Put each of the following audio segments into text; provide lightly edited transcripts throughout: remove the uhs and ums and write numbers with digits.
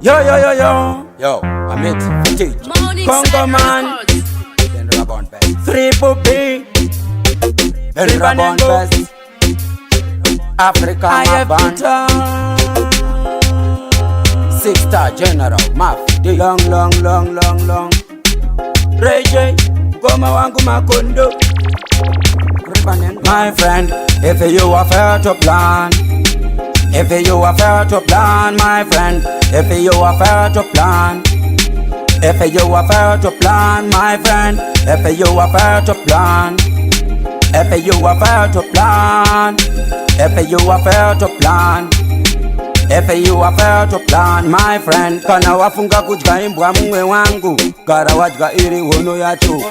Yo, yo, yo, yo. Yo, I'm it. Teach. Congo man. Triple B. Benrabon Best. Africa Maban. 6-star General Mafia. Long, long, long, long, long. Ray J. Goma wangu makondo. My friend, if you are fair to plan, if you are fair to plan, my friend, if you are fair to plan, if you are fair to plan, my friend, if you are fair to plan, if you are fair to plan, if you are fair to plan, if you are fair to plan, my friend. Kana wafunga kudya imbwa mumwe wangu, gara wadya iri hono yacho.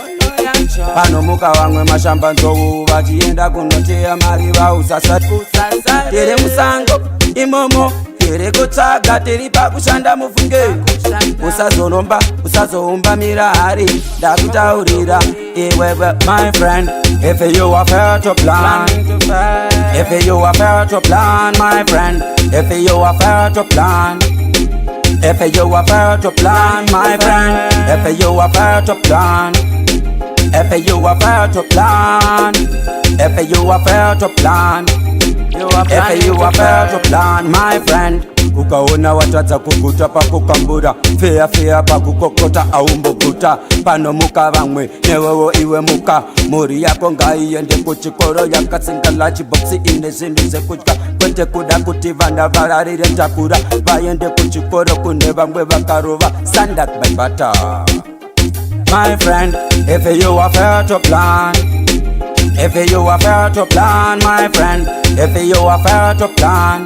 Pano muka wamwe mashamba nzou vachienda kunoteya mari vausasati. Tiri musango imomo tiri kutsaga tiri pakushanda mufunge. Usazoromba usazoumba mirari ndakutaurira iwewe my friend. If you are fair to plan, if you are fair to plan, my friend, if you are fair to plan, if you are fair to plan, my friend, if you are fair to plan, if you are fair to plan, if you are fair to plan, if you are fair to plan, my friend. Ukaona watadza kuguta pakukambura, feya feya pakukokota aumboguta. Pano muka vamwe newewo iwe muka, muri yako ngaiende kuchikoro yakasingala chiboksi ine zvinhu zvekudya, kwete kuda kuti vana vararire takura vaende kuchikoro kune vamwe vakarova sandak by butter. My friend, if you are fair to plan, if you are fair to plan, my friend, if you are fair to plan,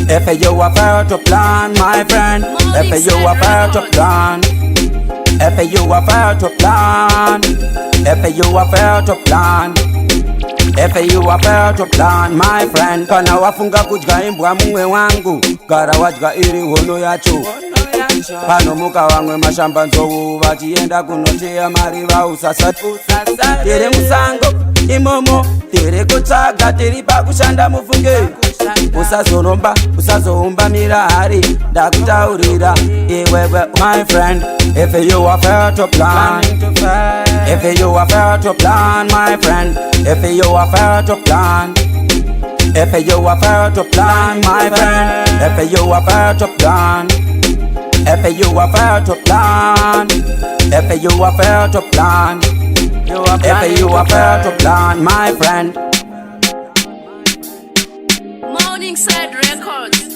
if you are fair to plan, my friend, if you are fair to plan, if you are fair to plan, if you are fair to plan, if you are fair to plan, my friend. Kana wafunga kudya imbwa mumwe wangu, gara wadya iri hono yacho. Pano muka wamwe mashamba nzou vachienda kunoteya mari vausasati. Tiri musango imomo tiri kutsaga tiri pakushanda mufunge. Usazoromba usazoumba mirari ndakutaurira iwewe my friend. If you are fair to plan, if you are fair to plan, my friend, if you are fair to plan, if you are fair to plan, my friend, if you are fair to plan, if you are fair to plan, if you are fair to plan, if you are fair to plan, my friend. Morningside Records.